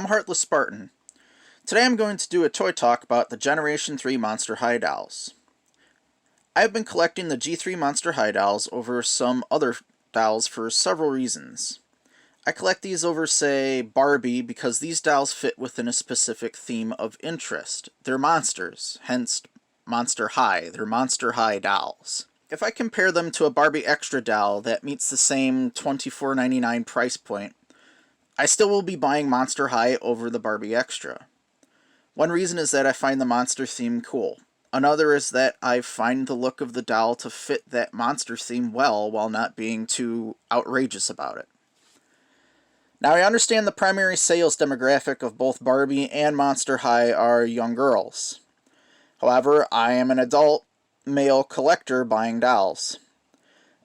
I'm Heartless Spartan. Today I'm going to do a toy talk about the Generation 3 Monster High dolls. I have been collecting the G3 Monster High dolls over some other dolls for several reasons. I collect these over, say, Barbie because these dolls fit within a specific theme of interest. They're monsters, hence Monster High. They're Monster High dolls. If I compare them to a Barbie Extra doll that meets the same $24.99 price point, I still will be buying Monster High over the Barbie Extra. One reason is that I find the monster theme cool. Another is that I find the look of the doll to fit that monster theme well while not being too outrageous about it. Now I understand the primary sales demographic of both Barbie and Monster High are young girls. However, I am an adult male collector buying dolls.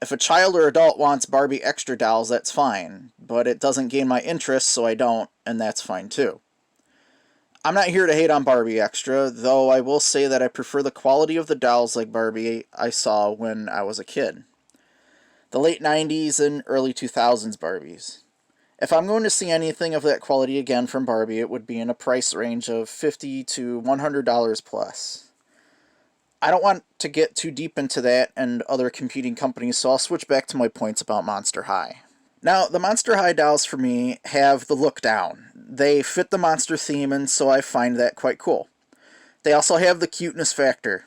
If a child or adult wants Barbie Extra dolls, that's fine, but it doesn't gain my interest, so I don't, and that's fine too. I'm not here to hate on Barbie Extra, though I will say that I prefer the quality of the dolls like Barbie I saw when I was a kid. The late 90s and early 2000s Barbies. If I'm going to see anything of that quality again from Barbie, it would be in a price range of $50 to $100 plus. I don't want to get too deep into that and other competing companies, so I'll switch back to my points about Monster High. Now, the Monster High dolls for me have the look down. They fit the monster theme, and so I find that quite cool. They also have the cuteness factor.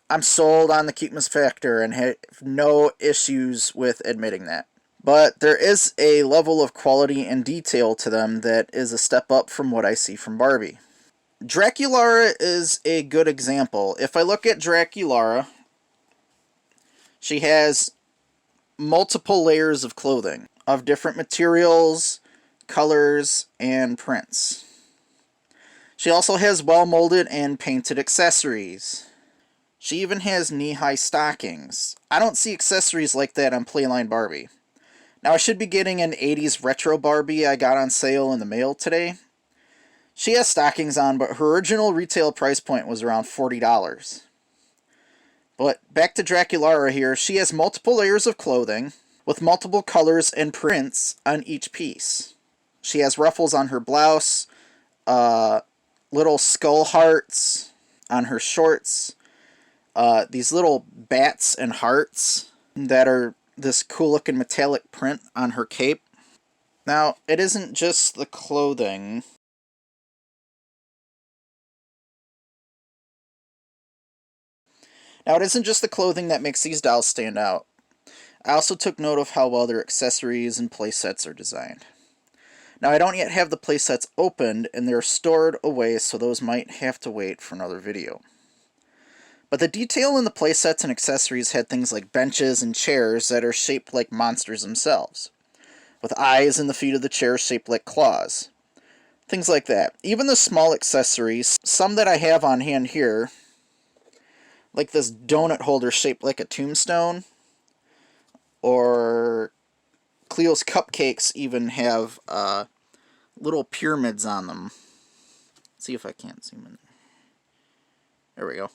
I'm sold on the cuteness factor and have no issues with admitting that. But there is a level of quality and detail to them that is a step up from what I see from Barbie. Draculara is a good example. If I look at Draculara, she has multiple layers of clothing of different materials, colors, and prints. She also has well-molded and painted accessories. She even has knee-high stockings. I don't see accessories like that on Playline Barbie. Now, I should be getting an 80s retro Barbie I got on sale in the mail today. She has stockings on, but her original retail price point was around $40. But back to Draculara here, she has multiple layers of clothing with multiple colors and prints on each piece. She has ruffles on her blouse, little skull hearts on her shorts, these little bats and hearts that are this cool looking metallic print on her cape. Now, it isn't just the clothing. Now, it isn't just the clothing that makes these dolls stand out. I also took note of how well their accessories and playsets are designed. Now, I don't yet have the playsets opened, and they're stored away, so those might have to wait for another video. But the detail in the playsets and accessories had things like benches and chairs that are shaped like monsters themselves, with eyes and the feet of the chairs shaped like claws. Things like that. Even the small accessories, some that I have on hand here, like this donut holder shaped like a tombstone, or Cleo's cupcakes even have little pyramids on them. Let's see if I can't zoom in. There we go.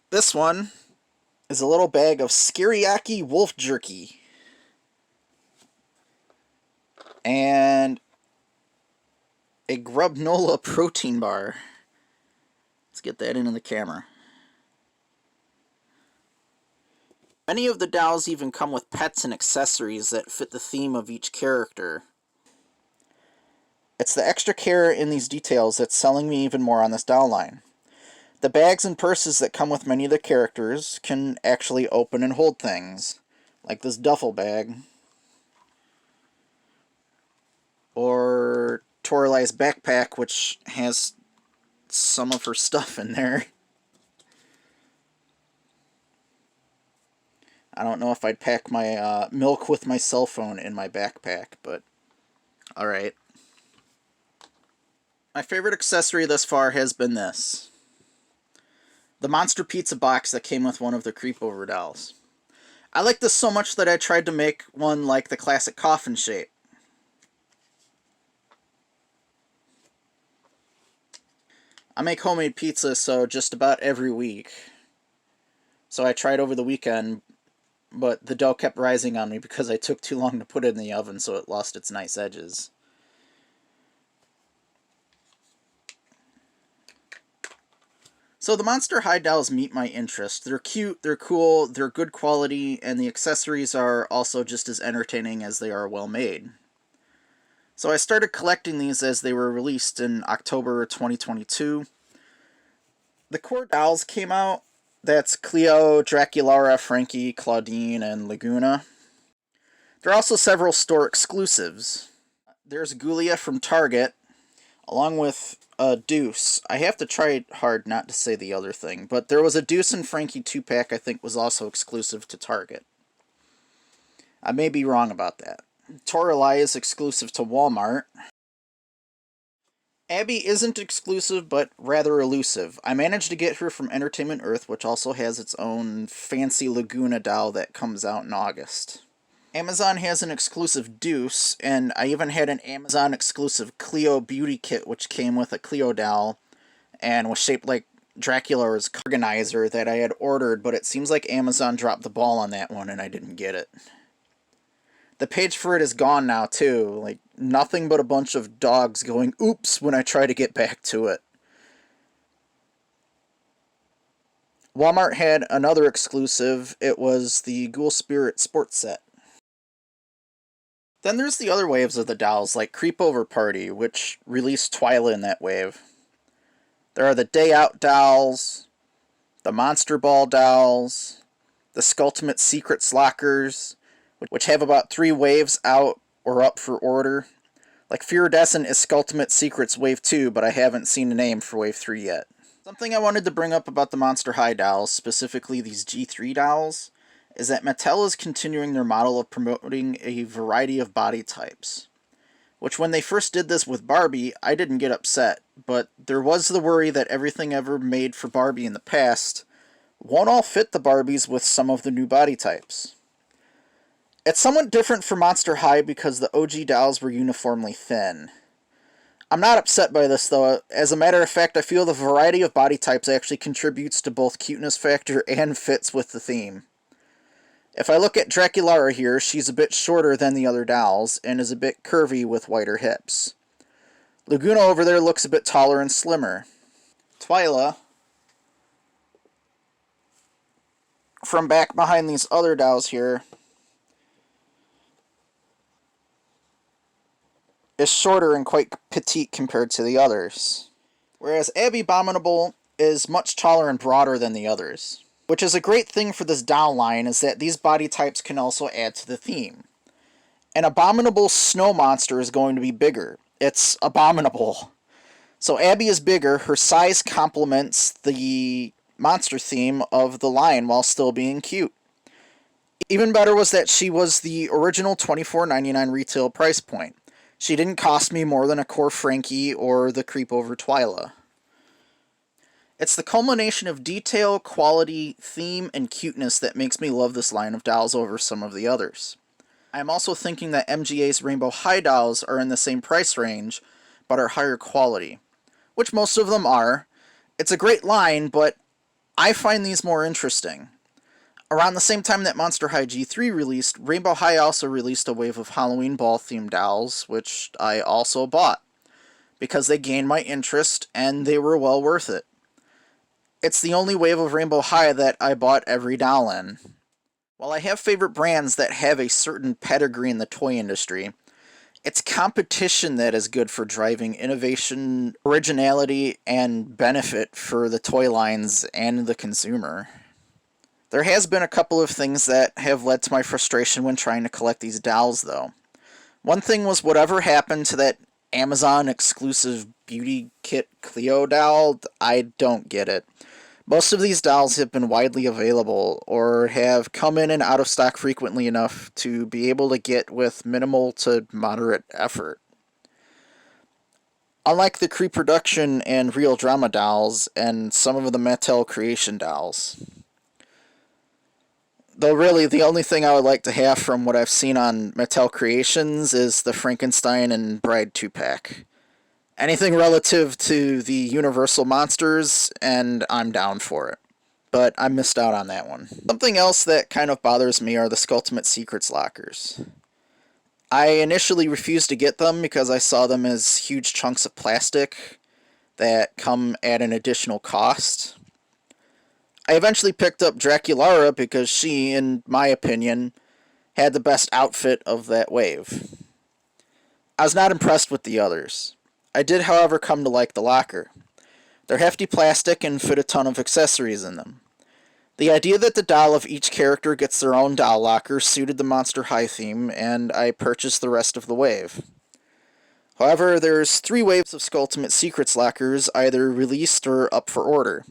This one is a little bag of Scariaki wolf jerky. And a Grubnola protein bar. Let's get that into the camera. Many of the dolls even come with pets and accessories that fit the theme of each character. It's the extra care in these details that's selling me even more on this doll line. The bags and purses that come with many of the characters can actually open and hold things, like this duffel bag, or Toralai's backpack, which has some of her stuff in there. I don't know if I'd pack my milk with my cell phone in my backpack, but alright. My favorite accessory thus far has been this. The Monster Pizza box that came with one of the Creepover dolls. I like this so much that I tried to make one like the classic coffin shape. I make homemade pizza, so just about every week. So I tried over the weekend but the dough kept rising on me because I took too long to put it in the oven, so it lost its nice edges. So the Monster High dolls meet my interest. They're cute, they're cool, they're good quality, and the accessories are also just as entertaining as they are well made. So I started collecting these as they were released in October 2022. The core dolls came out. That's Cleo, Draculaura, Frankie, Claudine, and Laguna. There are also several store exclusives. There's Ghoulia from Target, along with a Deuce. I have to try hard not to say the other thing, but there was a Deuce and Frankie 2-pack I think was also exclusive to Target. I may be wrong about that. Toralei is exclusive to Walmart. Abby isn't exclusive, but rather elusive. I managed to get her from Entertainment Earth, which also has its own fancy Laguna doll that comes out in August. Amazon has an exclusive Deuce, and I even had an Amazon exclusive Cleo beauty kit, which came with a Cleo doll, and was shaped like Dracula's organizer that I had ordered, but it seems like Amazon dropped the ball on that one, and I didn't get it. The page for it is gone now, too. Like, nothing but a bunch of dogs going, oops, when I try to get back to it. Walmart had another exclusive. It was the Ghoul Spirit Sports Set. Then there's the other waves of the dolls, like Creepover Party, which released Twyla in that wave. There are the Day Out dolls, the Monster Ball dolls, the Skulltimate Secrets Lockers, which have about 3 waves out or up for order. Like Furirdescent is Skulltimate Secrets Wave 2, but I haven't seen a name for Wave 3 yet. Something I wanted to bring up about the Monster High dolls, specifically these G3 dolls, is that Mattel is continuing their model of promoting a variety of body types. Which when they first did this with Barbie, I didn't get upset, but there was the worry that everything ever made for Barbie in the past won't all fit the Barbies with some of the new body types. It's somewhat different for Monster High because the OG dolls were uniformly thin. I'm not upset by this though. As a matter of fact, I feel the variety of body types actually contributes to both cuteness factor and fits with the theme. If I look at Draculaura here, she's a bit shorter than the other dolls and is a bit curvy with wider hips. Laguna over there looks a bit taller and slimmer. Twyla, from back behind these other dolls here, is shorter and quite petite compared to the others. Whereas Abby Abominable is much taller and broader than the others. Which is a great thing for this doll line, is that these body types can also add to the theme. An Abominable snow monster is going to be bigger. It's abominable. So Abby is bigger, her size complements the monster theme of the line while still being cute. Even better was that she was the original $24.99 retail price point. She didn't cost me more than a core Frankie or the Creepover Twyla. It's the culmination of detail, quality, theme, and cuteness that makes me love this line of dolls over some of the others. I am also thinking that MGA's Rainbow High dolls are in the same price range, but are higher quality. Which most of them are. It's a great line, but I find these more interesting. Around the same time that Monster High G3 released, Rainbow High also released a wave of Halloween ball-themed dolls, which I also bought, because they gained my interest, and they were well worth it. It's the only wave of Rainbow High that I bought every doll in. While I have favorite brands that have a certain pedigree in the toy industry, it's competition that is good for driving innovation, originality, and benefit for the toy lines and the consumer. There has been a couple of things that have led to my frustration when trying to collect these dolls, though. One thing was whatever happened to that Amazon exclusive beauty kit Cleo doll, I don't get it. Most of these dolls have been widely available or have come in and out of stock frequently enough to be able to get with minimal to moderate effort. Unlike the Creeproduction and Real Drama dolls and some of the Mattel Creation dolls. Though really, the only thing I would like to have from what I've seen on Mattel Creations is the Frankenstein and Bride 2-pack. Anything relative to the Universal Monsters, and I'm down for it. but I missed out on that one. Something else that kind of bothers me are the Skulltimate Secrets lockers. I initially refused to get them because I saw them as huge chunks of plastic that come at an additional cost. I eventually picked up Draculara because she, in my opinion, had the best outfit of that wave. I was not impressed with the others. I did, however, come to like the locker. They're hefty plastic and fit a ton of accessories in them. The idea that the doll of each character gets their own doll locker suited the Monster High theme, and I purchased the rest of the wave. However, there's 3 waves of Skulltimate Secrets lockers either released or up for order.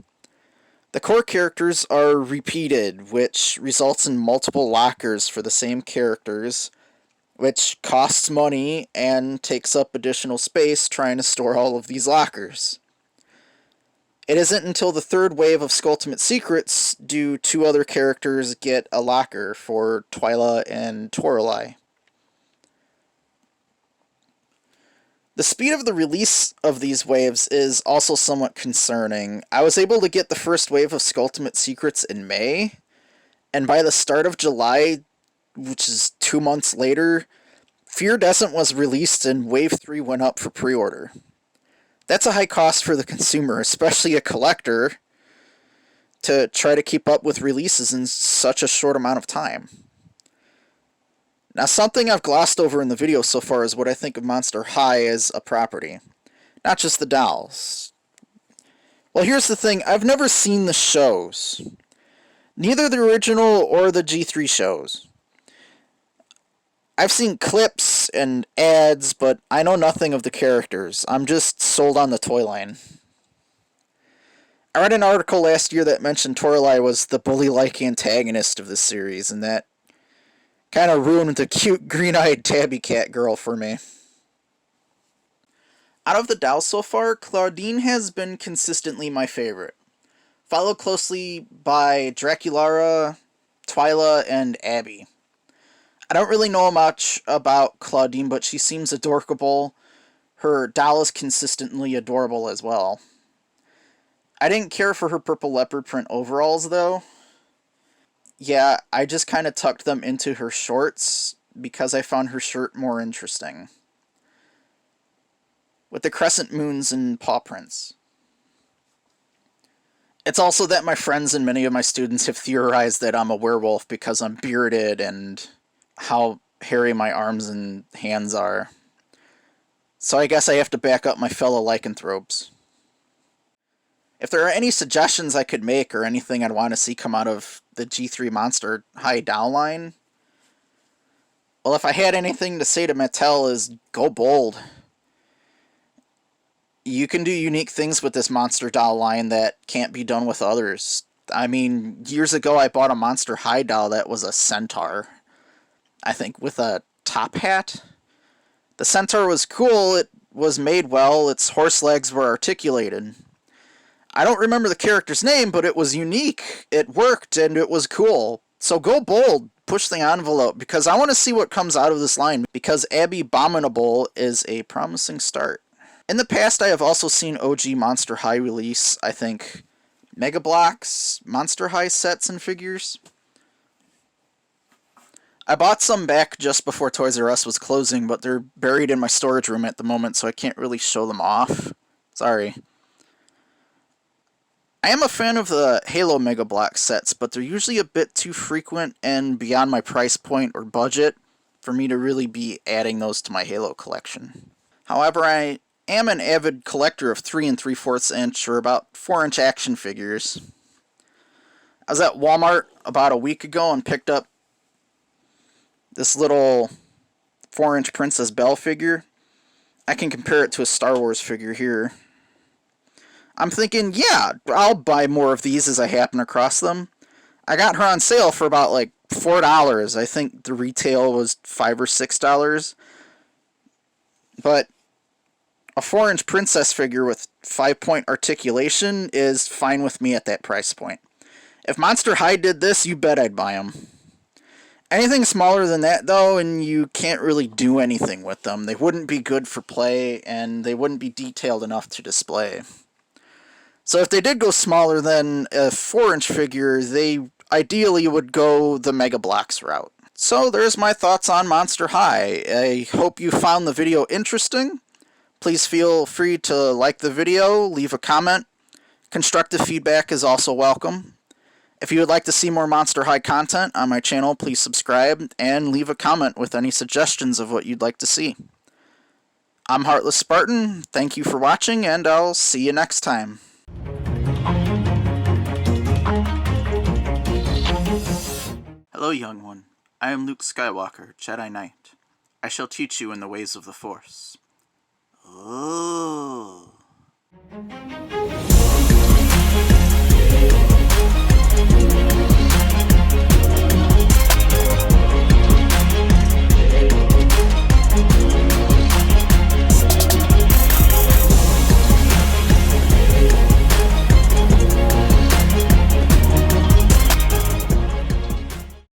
The core characters are repeated, which results in multiple lockers for the same characters, which costs money and takes up additional space trying to store all of these lockers. It isn't until the 3rd wave of Skulltimate Secrets do 2 other characters get a locker for Twyla and Toralei. The speed of the release of these waves is also somewhat concerning. I was able to get the first wave of Skulltimate Secrets in May, and by the start of July, which is 2 months later, Feardescent was released and Wave 3 went up for pre-order. That's a high cost for the consumer, especially a collector, to try to keep up with releases in such a short amount of time. Now, something I've glossed over in the video so far is what I think of Monster High as a property, not just the dolls. Well, here's the thing, I've never seen the shows. Neither the original or the G3 shows. I've seen clips and ads, but I know nothing of the characters. I'm just sold on the toy line. I read an article last year that mentioned Toralei was the bully-like antagonist of the series, and that kind of ruined the cute green-eyed tabby cat girl for me. Out of the dolls so far, Claudine has been consistently my favorite, followed closely by Draculara, Twyla, and Abby. I don't really know much about Claudine, but she seems adorable. Her doll is consistently adorable as well. I didn't care for her purple leopard print overalls, though. Yeah, I just kind of tucked them into her shorts because I found her shirt more interesting, with the crescent moons and paw prints. It's also that my friends and many of my students have theorized that I'm a werewolf because I'm bearded and how hairy my arms and hands are. So I guess I have to back up my fellow lycanthropes. If there are any suggestions I could make or anything I'd want to see come out of the G3 Monster High doll line, well, if I had anything to say to Mattel is go bold. You can do unique things with this monster doll line that can't be done with others. I mean, years ago I bought a Monster High doll that was a centaur, I think, with a top hat. The centaur was cool, it was made well, its horse legs were articulated. I don't remember the character's name, but it was unique, it worked, and it was cool. So go bold, push the envelope, because I want to see what comes out of this line, because Abby Abominable is a promising start. In the past, I have also seen OG Monster High release, I think, Mega Bloks, Monster High sets and figures. I bought some back just before Toys R Us was closing, but they're buried in my storage room at the moment, so I can't really show them off. Sorry. I am a fan of the Halo Mega Bloks sets, but they're usually a bit too frequent and beyond my price point or budget for me to really be adding those to my Halo collection. However, I am an avid collector of 3 3/4 inch or about 4-inch action figures. I was at Walmart about a week ago and picked up this little 4-inch Princess Belle figure. I can compare it to a Star Wars figure here. I'm thinking, yeah, I'll buy more of these as I happen across them. I got her on sale for about like $4. I think the retail was $5 or $6. But a 4-inch princess figure with 5-point articulation is fine with me at that price point. If Monster High did this, you bet I'd buy them. Anything smaller than that, though, and you can't really do anything with them. They wouldn't be good for play, and they wouldn't be detailed enough to display. So if they did go smaller than a 4-inch figure, they ideally would go the Mega Bloks route. So there's my thoughts on Monster High. I hope you found the video interesting. Please feel free to like the video, leave a comment. Constructive feedback is also welcome. If you would like to see more Monster High content on my channel, please subscribe and leave a comment with any suggestions of what you'd like to see. I'm Heartless Spartan, thank you for watching, and I'll see you next time. Hello, young one. I am Luke Skywalker, Jedi Knight. I shall teach you in the ways of the Force. Oh.